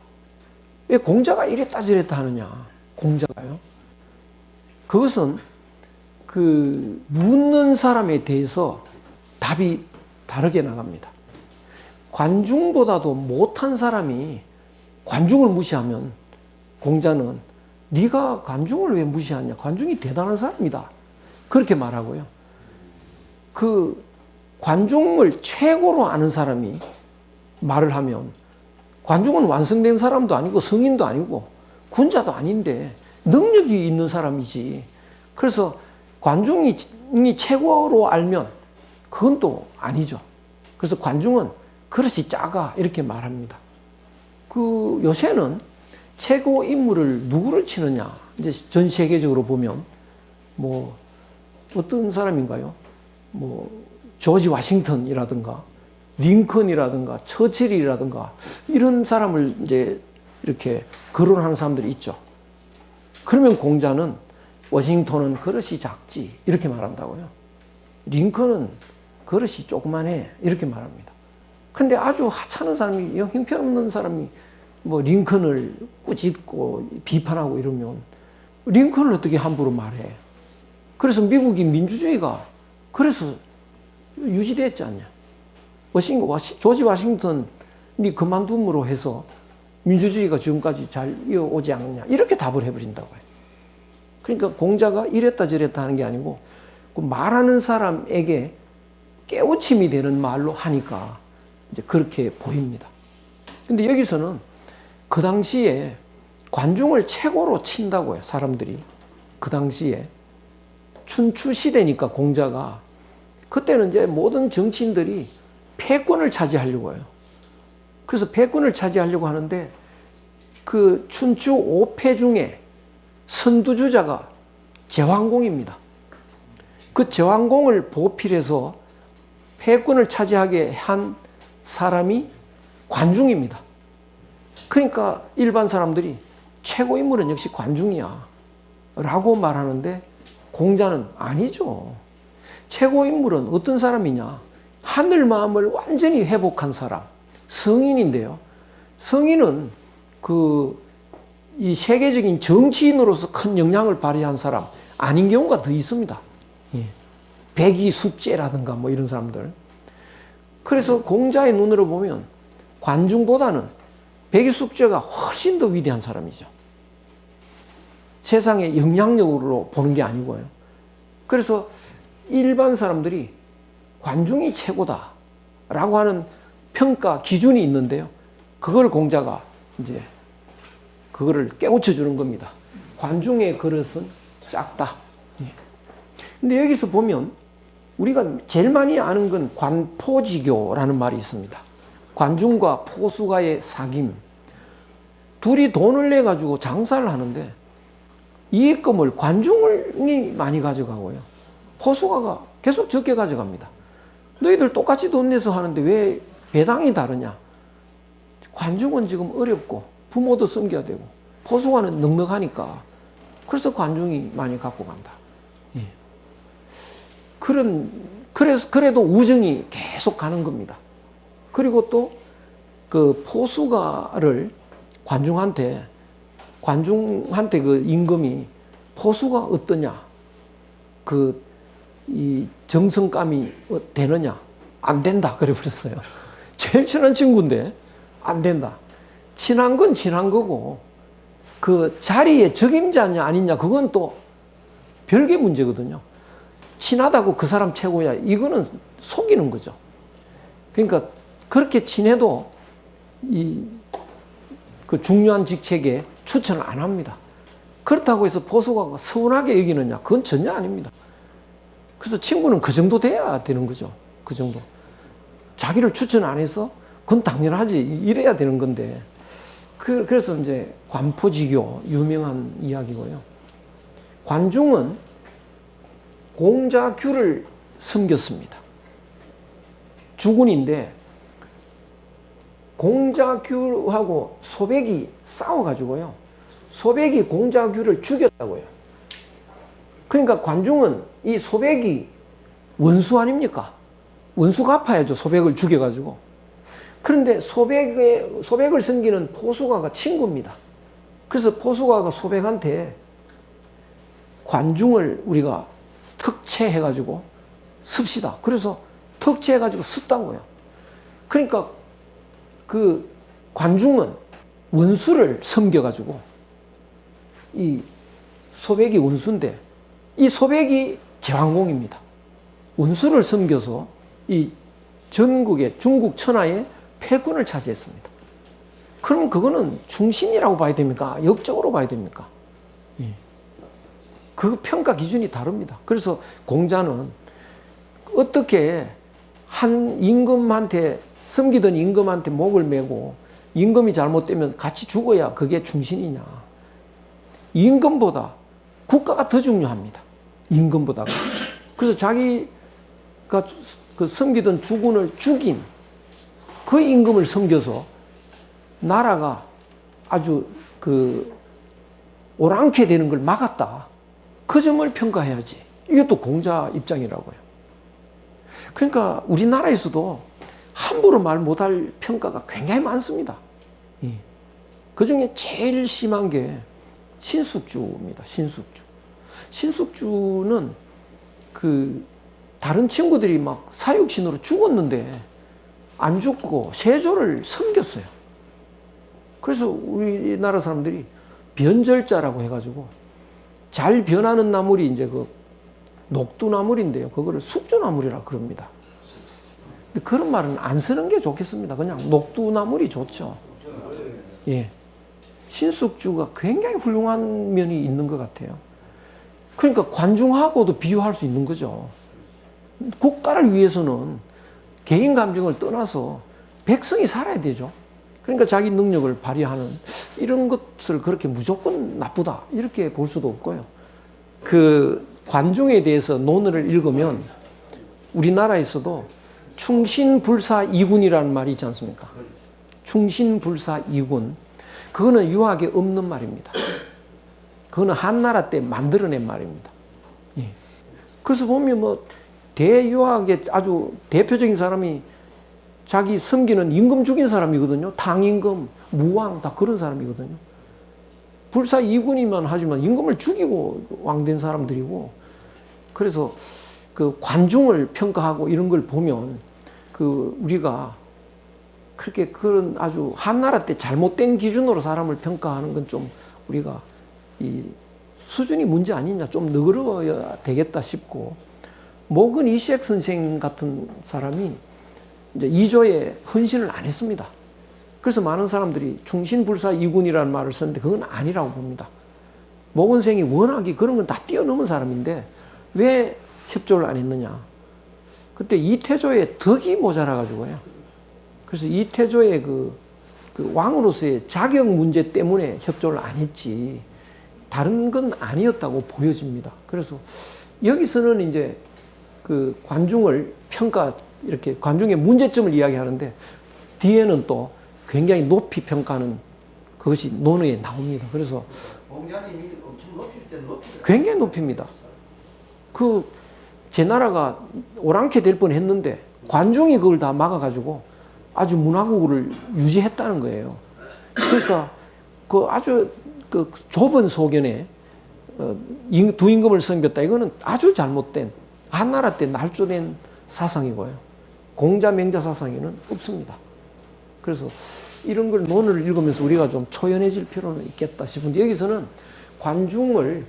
왜 공자가 이랬다 저랬다 하느냐? 공자가요, 그것은 그 묻는 사람에 대해서 답이 다르게 나갑니다. 관중보다도 못한 사람이 관중을 무시하면 공자는 네가 관중을 왜 무시하냐? 관중이 대단한 사람이다, 그렇게 말하고요. 그 관중을 최고로 아는 사람이 말을 하면 관중은 완성된 사람도 아니고 성인도 아니고 군자도 아닌데 능력이 있는 사람이지. 그래서 관중이 최고로 알면 그건 또 아니죠. 그래서 관중은 그릇이 작아, 이렇게 말합니다. 그 요새는 최고 인물을 누구를 치느냐? 이제 전 세계적으로 보면 뭐 어떤 사람인가요? 뭐 조지 워싱턴이라든가 링컨이라든가 처칠이라든가 이런 사람을 이제 이렇게 거론하는 사람들이 있죠. 그러면 공자는 워싱턴은 그릇이 작지, 이렇게 말한다고요. 링컨은 그릇이 조그만해, 이렇게 말합니다. 근데 아주 하찮은 사람이, 형편없는 사람이 뭐 링컨을 꾸짖고 비판하고 이러면 링컨을 어떻게 함부로 말해? 그래서 미국이 민주주의가 그래서 유지됐지 않냐? 조지 워싱턴이 그만둠으로 해서 민주주의가 지금까지 잘 이어오지 않느냐? 이렇게 답을 해버린다고요. 그러니까 공자가 이랬다 저랬다 하는 게 아니고 그 말하는 사람에게 깨우침이 되는 말로 하니까 이제 그렇게 보입니다. 근데 여기서는 그 당시에 관중을 최고로 친다고요, 사람들이. 그 당시에 춘추 시대니까 공자가, 그때는 이제 모든 정치인들이 패권을 차지하려고 해요. 그래서 패권을 차지하려고 하는데 그 춘추 5패 중에 선두주자가 제왕공입니다. 그 제왕공을 보필해서 패권을 차지하게 한 사람이 관중입니다. 그러니까 일반 사람들이 최고 인물은 역시 관중이야 라고 말하는데 공자는 아니죠. 최고 인물은 어떤 사람이냐? 하늘 마음을 완전히 회복한 사람, 성인인데요. 성인은 이 세계적인 정치인으로서 큰 영향을 발휘한 사람 아닌 경우가 더 있습니다. 예. 백이숙제라든가 뭐 이런 사람들. 그래서 공자의 눈으로 보면 관중보다는 백이숙제가 훨씬 더 위대한 사람이죠. 세상의 영향력으로 보는 게 아니고요. 그래서 일반 사람들이 관중이 최고다라고 하는 평가 기준이 있는데요. 그걸 공자가 이제 그거를 깨우쳐 주는 겁니다. 관중의 그릇은 작다. 근데 여기서 보면 우리가 제일 많이 아는 건 관포지교라는 말이 있습니다. 관중과 포수가의 사귐. 둘이 돈을 내 가지고 장사를 하는데 이익금을 관중이 많이 가져가고요, 포수가가 계속 적게 가져갑니다. 너희들 똑같이 돈 내서 하는데 왜 배당이 다르냐? 관중은 지금 어렵고 부모도 섬겨야 되고 포수가는 넉넉하니까 그래서 관중이 많이 갖고 간다. 예. 그래도 우정이 계속 가는 겁니다. 그리고 또 그 포수가를 관중한테 그 임금이 포수가 어떠냐, 이 정성감이 되느냐, 안 된다 그래 버렸어요. 제일 친한 친구인데 안 된다. 친한 건 친한 거고 그 자리에 적임자냐 아니냐 그건 또 별개 문제거든요. 친하다고 그 사람 최고야, 이거는 속이는 거죠. 그러니까 그렇게 친해도 그 중요한 직책에 추천을 안 합니다. 그렇다고 해서 포수가 서운하게 여기느냐, 그건 전혀 아닙니다. 그래서 친구는 그 정도 돼야 되는 거죠. 그 정도. 자기를 추천 안 해서 그건 당연하지, 이래야 되는 건데. 그래서 이제 관포지교, 유명한 이야기고요. 관중은 공자규를 섬겼습니다. 주군인데 공자규하고 소백이 싸워가지고요, 소백이 공자규를 죽였다고요. 그러니까 관중은 이 소백이 원수 아닙니까? 원수 갚아야죠, 소백을 죽여가지고. 그런데 소백을 섬기는 포수가가 친구입니다. 그래서 포수가가 소백한테 관중을 우리가 특채해가지고 씁시다. 그래서 특채해가지고 씁다고요. 그러니까 그 관중은 원수를 섬겨가지고, 이 소백이 원수인데 이 소백이 제왕공입니다. 원수를 섬겨서 이 전국의 중국 천하의 패권을 차지했습니다. 그럼 그거는 충신이라고 봐야 됩니까? 역적으로 봐야 됩니까? 그 평가 기준이 다릅니다. 그래서 공자는 어떻게 한 임금한테, 섬기던 임금한테 목을 메고 임금이 잘못되면 같이 죽어야 그게 충신이냐. 임금보다 국가가 더 중요합니다. 임금보다가. 그래서 자기가 그 섬기던 주군을 죽인 그 임금을 섬겨서 나라가 아주 오랑캐 되는 걸 막았다. 그 점을 평가해야지. 이것도 공자 입장이라고요. 그러니까 우리나라에서도 함부로 말 못할 평가가 굉장히 많습니다. 그 중에 제일 심한 게 신숙주입니다. 신숙주는 다른 친구들이 막 사육신으로 죽었는데 안 죽고 세조를 섬겼어요. 그래서 우리나라 사람들이 변절자라고 해가지고, 잘 변하는 나물이 이제 그 녹두나물인데요, 그거를 숙주나물이라 그럽니다. 근데 그런 말은 안 쓰는 게 좋겠습니다. 그냥 녹두나물이 좋죠. 예. 신숙주가 굉장히 훌륭한 면이 있는 것 같아요. 그러니까 관중하고도 비유할 수 있는 거죠. 국가를 위해서는 개인 감정을 떠나서 백성이 살아야 되죠. 그러니까 자기 능력을 발휘하는 이런 것을 그렇게 무조건 나쁘다 이렇게 볼 수도 없고요. 그 관중에 대해서 논어를 읽으면 우리나라에서도 충신불사이군이라는 말이 있지 않습니까? 충신불사이군. 그거는 유학에 없는 말입니다. 그거는 한나라 때 만들어낸 말입니다. 예. 그래서 보면 뭐 대유학의 아주 대표적인 사람이 자기 섬기는 임금 죽인 사람이거든요. 당임금, 무왕 다 그런 사람이거든요. 불사이군이만 하지만 임금을 죽이고 왕된 사람들이고, 그래서 그 관중을 평가하고 이런 걸 보면 우리가 그렇게 그런 아주 한나라 때 잘못된 기준으로 사람을 평가하는 건 좀 우리가 이 수준이 문제 아니냐, 좀 너그러워야 되겠다 싶고, 목은 이시액 선생 같은 사람이 이제 이조에 헌신을 안 했습니다. 그래서 많은 사람들이 충신불사이군이라는 말을 썼는데 그건 아니라고 봅니다. 목은생이 워낙에 그런 건 다 뛰어넘은 사람인데 왜 협조를 안 했느냐. 그때 이태조의 덕이 모자라가지고요. 그래서 이태조의 그 왕으로서의 자격 문제 때문에 협조를 안 했지 다른 건 아니었다고 보여집니다. 그래서 여기서는 이제 그 관중을 이렇게 관중의 문제점을 이야기하는데 뒤에는 또 굉장히 높이 평가하는 그것이 논어에 나옵니다. 그래서 공자님이 엄청 높일 때는 굉장히 높입니다. 제 나라가 오랑캐 될 뻔했는데 관중이 그걸 다 막아가지고 아주 문화국을 유지했다는 거예요. 그러니까 그 아주 그 좁은 소견에 두 임금을 섬겼다. 이거는 아주 잘못된 한나라 때 날조된 사상이고요. 공자 맹자 사상에는 없습니다. 그래서 이런 걸 논을 읽으면서 우리가 좀 초연해질 필요는 있겠다 싶은데 여기서는 관중을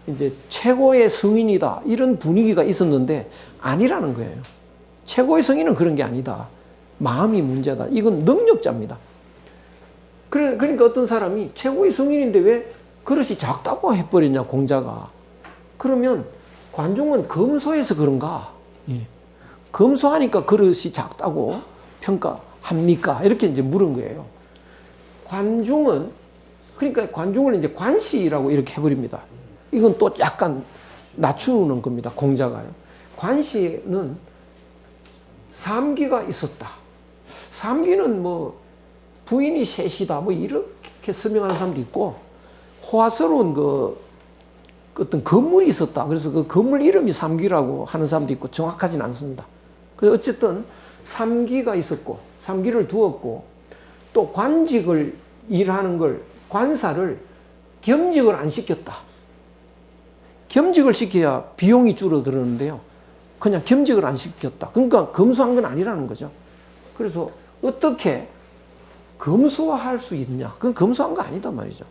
이제 최고의 성인이다 이런 분위기가 있었는데 아니라는 거예요. 최고의 성인은 그런 게 아니다. 마음이 문제다. 이건 능력자입니다. 그러니까 어떤 사람이 최고의 성인인데 왜 그릇이 작다고 해버렸냐 공자가. 그러면 관중은 검소해서 그런가? 예. 검소하니까 그릇이 작다고 평가합니까? 이렇게 이제 물은 거예요. 관중은 그러니까 관중을 이제 관시라고 이렇게 해버립니다. 이건 또 약간 낮추는 겁니다. 공자가요. 관시는 삼기가 있었다. 삼기는 뭐 부인이 셋이다 뭐 이렇게 설명하는 사람도 있고 호화스러운 그 어떤 건물이 있었다. 그래서 그 건물 이름이 삼기라고 하는 사람도 있고 정확하진 않습니다. 그래서 어쨌든 삼기가 있었고 삼기를 두었고 또 관직을 일하는 걸 관사를 겸직을 안 시켰다. 겸직을 시켜야 비용이 줄어드는데요. 그냥 겸직을 안 시켰다. 그러니까 검소한 건 아니라는 거죠. 그래서 어떻게 검소할 수 있냐? 그건 검소한 거 아니다 말이죠.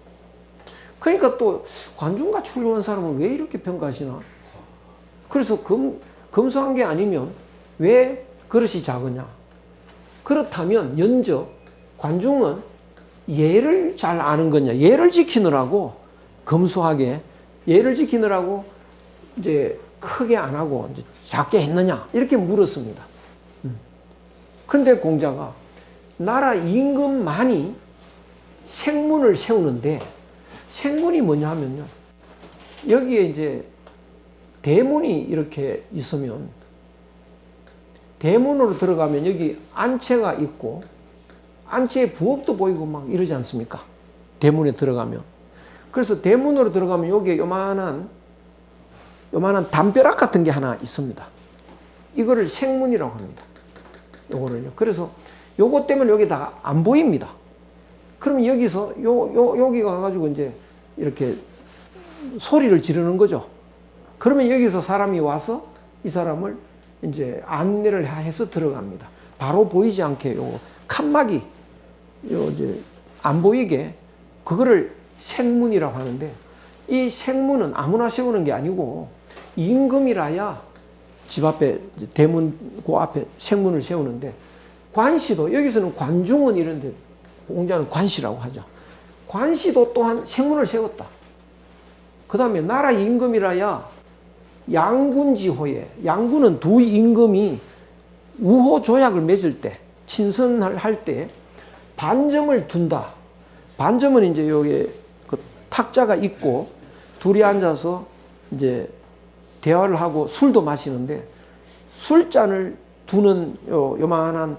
그러니까 또 관중같이 훌륭한 사람은 왜 이렇게 평가하시나? 그래서 검소한 게 아니면 왜 그릇이 작으냐? 그렇다면 연저 관중은 예를 잘 아는 거냐? 예를 지키느라고 검소하게 예를 지키느라고 이제 크게 안 하고 이제 작게 했느냐? 이렇게 물었습니다. 그런데 공자가 나라 임금만이 생문을 세우는데 생문이 뭐냐 하면요. 여기에 이제 대문이 이렇게 있으면 대문으로 들어가면 여기 안채가 있고 안채에 부엌도 보이고 막 이러지 않습니까? 대문에 들어가면. 그래서 대문으로 들어가면 여기에 요만한 담벼락 같은 게 하나 있습니다. 이거를 생문이라고 합니다. 요거를요. 그래서 요거 때문에 여기다가 안 보입니다. 그럼 여기서 여기 가가지고 이제 이렇게 소리를 지르는 거죠. 그러면 여기서 사람이 와서 이 사람을 이제 안내를 해서 들어갑니다. 바로 보이지 않게 요 칸막이 요 이제 안 보이게 그거를 생문이라고 하는데 이 생문은 아무나 세우는 게 아니고 임금이라야 집 앞에 대문 그 앞에 생문을 세우는데 관시도 여기서는 관중은 이런데 공자는 관시라고 하죠. 관시도 또한 생문을 세웠다. 그 다음에 나라 임금이라야 양군지호에 양군은 두 임금이 우호 조약을 맺을 때 친선을 할 때 반점을 둔다. 반점은 이제 여기 그 탁자가 있고 둘이 앉아서 이제 대화를 하고 술도 마시는데 술잔을 두는 요만한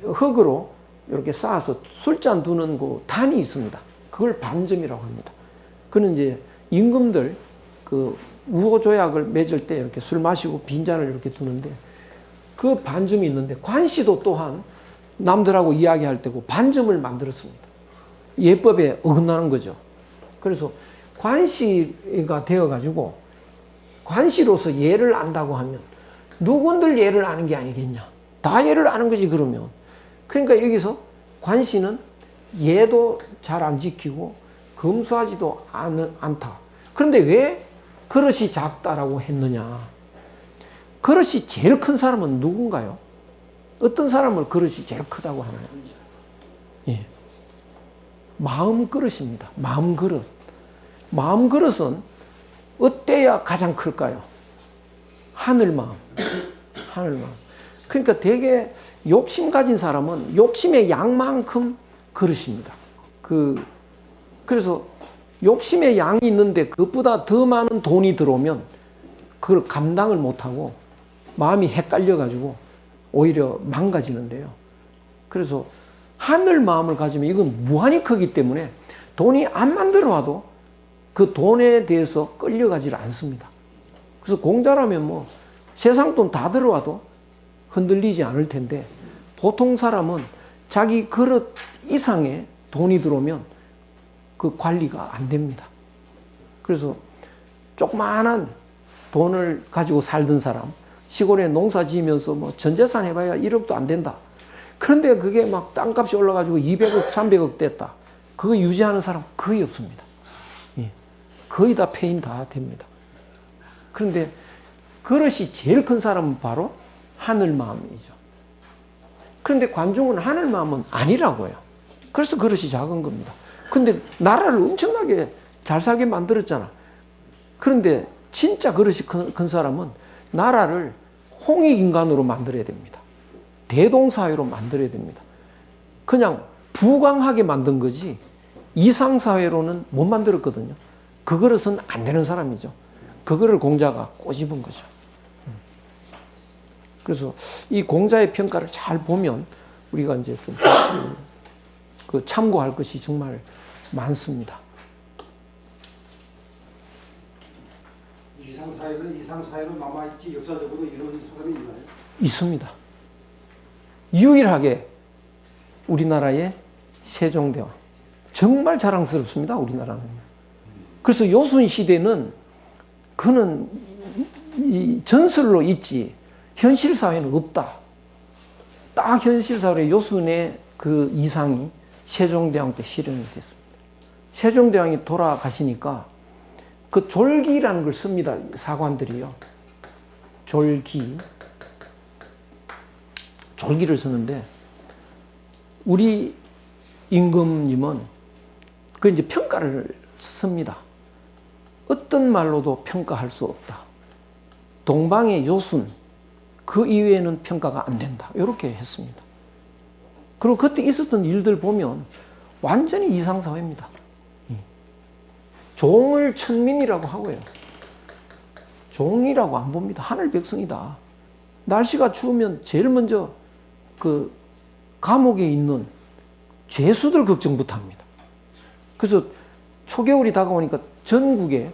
흙으로 이렇게 쌓아서 술잔 두는 그 단이 있습니다. 그걸 반점이라고 합니다. 그는 이제 임금들 그 우호 조약을 맺을 때 이렇게 술 마시고 빈잔을 이렇게 두는데 그 반점이 있는데 관시도 또한 남들하고 이야기할 때고 반점을 만들었습니다. 예법에 어긋나는 거죠. 그래서 관시가 되어가지고 관시로서 예를 안다고 하면 누군들 예를 아는 게 아니겠냐. 다 예를 아는 거지 그러면. 그러니까 여기서 관시는 예도 잘 안 지키고 검소하지도 않다. 그런데 왜 그릇이 작다라고 했느냐. 그릇이 제일 큰 사람은 누군가요? 어떤 사람을 그릇이 제일 크다고 하나요? 예. 마음 그릇입니다. 마음 그릇. 마음 그릇은 어때야 가장 클까요? 하늘 마음. 하늘 마음. 그러니까 되게 욕심 가진 사람은 욕심의 양만큼 그릇입니다. 그래서 욕심의 양이 있는데 그것보다 더 많은 돈이 들어오면 그걸 감당을 못하고 마음이 헷갈려가지고 오히려 망가지는데요. 그래서 하늘 마음을 가지면 이건 무한히 크기 때문에 돈이 암만 들어와도 그 돈에 대해서 끌려가지 않습니다. 그래서 공자라면 뭐 세상 돈 다 들어와도 흔들리지 않을 텐데 보통 사람은 자기 그릇 이상의 돈이 들어오면 그 관리가 안 됩니다. 그래서 조그마한 돈을 가지고 살던 사람, 시골에 농사 지으면서 뭐 전재산 해봐야 1억도 안 된다. 그런데 그게 막 땅값이 올라가지고 200억, 300억 됐다. 그거 유지하는 사람 거의 없습니다. 예. 거의 다 폐인 다 됩니다. 그런데 그릇이 제일 큰 사람은 바로 하늘 마음이죠. 그런데 관중은 하늘 마음은 아니라고요. 그래서 그릇이 작은 겁니다. 그런데 나라를 엄청나게 잘 살게 만들었잖아. 그런데 진짜 그릇이 큰 사람은 나라를 홍익인간으로 만들어야 됩니다. 대동사회로 만들어야 됩니다. 그냥 부강하게 만든 거지 이상사회로는 못 만들었거든요. 그 그릇은 안 되는 사람이죠. 그거를 공자가 꼬집은 거죠. 그래서 이 공자의 평가를 잘 보면 우리가 이제 좀 그 참고할 것이 정말 많습니다. 이상사회는 이상사회로 남아있지 역사적으로 이런 사람이 있나요? 있습니다. 유일하게 우리나라의 세종대왕. 정말 자랑스럽습니다. 우리나라는. 그래서 요순 시대는 그는 이 전설로 있지 현실 사회는 없다. 딱 현실 사회에 요순의 그 이상이 세종대왕 때 실현이 됐습니다. 세종대왕이 돌아가시니까 그 졸기라는 걸 씁니다. 사관들이요. 졸기를 쓰는데 우리 임금님은 그 이제 평가를 씁니다. 어떤 말로도 평가할 수 없다. 동방의 요순 그 이외에는 평가가 안 된다. 이렇게 했습니다. 그리고 그때 있었던 일들 보면 완전히 이상사회입니다. 종을 천민이라고 하고요. 종이라고 안 봅니다. 하늘 백성이다. 날씨가 추우면 제일 먼저 그 감옥에 있는 죄수들 걱정부터 합니다. 그래서 초겨울이 다가오니까 전국에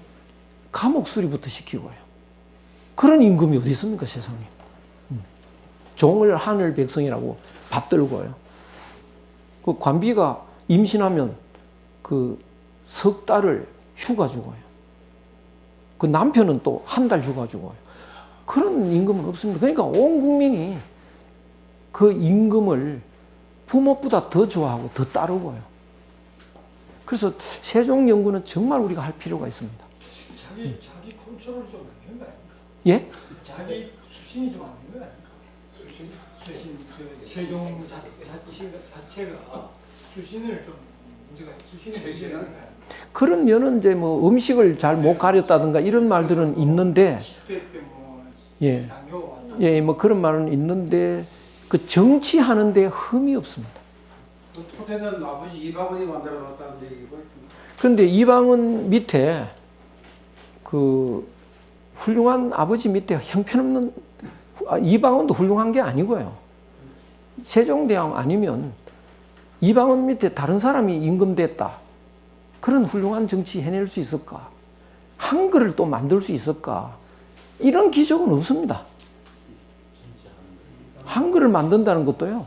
감옥 수리부터 시키고요. 그런 임금이 어디 있습니까, 세상에. 종을 하늘 백성이라고 받들고요. 그 관비가 임신하면 그 석 달을 휴가 주고요. 그 남편은 또 한 달 휴가 주고요. 그런 임금은 없습니다. 그러니까 온 국민이 그 임금을 부모보다 더 좋아하고 더 따르고요. 그래서 세종연구는 정말 우리가 할 필요가 있습니다. 자기 컨트롤 좀 안 되는 거 아닙니까? 예? 자기 수신이 좀 안 되는 거 아닙니까? 수신 세종 자체가 수신을 좀 문제가 수신이 문제가 그런 면은 이제 뭐 음식을 잘 못 가렸다든가 이런 말들은 있는데 10대 때 뭐 예. 당뇨가 왔다. 예, 뭐 그런 말은 있는데 그 정치하는데 흠이 없습니다. 그 토대는 아버지 이방원이 만들어 놨다는 얘기고. 그런데 이방원 밑에 그 훌륭한 아버지 밑에 형편없는 이방원도 훌륭한 게 아니고요. 세종대왕 아니면 이방원 밑에 다른 사람이 임금됐다. 그런 훌륭한 정치 해낼 수 있을까? 한글을 또 만들 수 있을까? 이런 기적은 없습니다. 한글을 만든다는 것도요.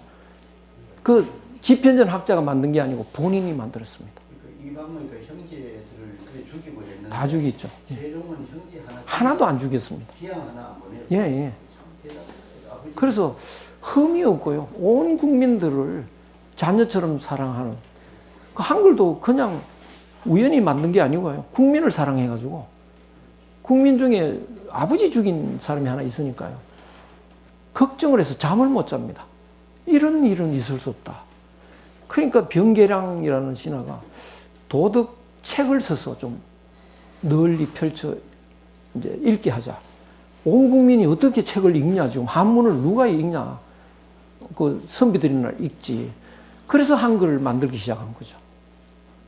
그 집현전 학자가 만든 게 아니고 본인이 만들었습니다. 이방은 그 형제들을 그래 죽이고 했는데 다 죽였죠. 예. 세종은 형제 하나도 안 죽였습니다. 기양 하나 안 보내요. 예, 예. 참 대단하다. 아버지. 그래서 흠이 없고요. 온 국민들을 자녀처럼 사랑하는 그 한글도 그냥 우연히 만든 게 아니고요. 국민을 사랑해가지고 국민 중에 아버지 죽인 사람이 하나 있으니까요. 걱정을 해서 잠을 못 잡니다. 이런 일은 있을 수 없다. 그러니까 병계량이라는 신하가 도덕 책을 써서 좀 널리 펼쳐 이제 읽게 하자. 온 국민이 어떻게 책을 읽냐, 지금 한문을 누가 읽냐. 그 선비들이나 읽지. 그래서 한글을 만들기 시작한 거죠.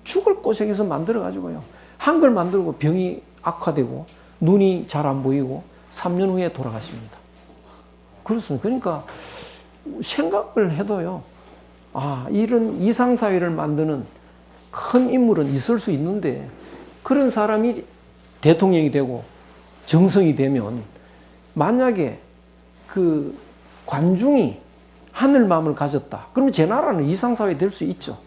죽을 고생해서 만들어가지고요. 한글 만들고 병이 악화되고 눈이 잘 안 보이고 3년 후에 돌아가십니다. 그렇습니다. 그러니까 생각을 해도요. 아, 이런 이상사회를 만드는 큰 인물은 있을 수 있는데 그런 사람이 대통령이 되고 정성이 되면 만약에 그 관중이 하늘 마음을 가졌다. 그러면 제 나라는 이상사회 될 수 있죠.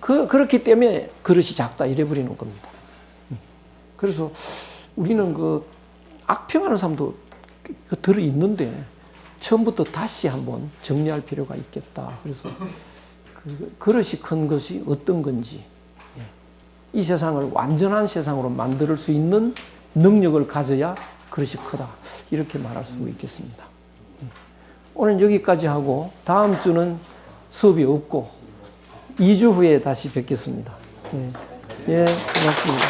그렇기 때문에 그릇이 작다 이래 버리는 겁니다. 그래서 우리는 그 악평하는 사람도 들어 있는데 처음부터 다시 한번 정리할 필요가 있겠다. 그래서 그릇이 큰 것이 어떤 건지, 이 세상을 완전한 세상으로 만들 수 있는 능력을 가져야 그릇이 크다. 이렇게 말할 수 있겠습니다. 오늘 여기까지 하고 다음 주는 수업이 없고 2주 후에 다시 뵙겠습니다. 예, 고맙습니다.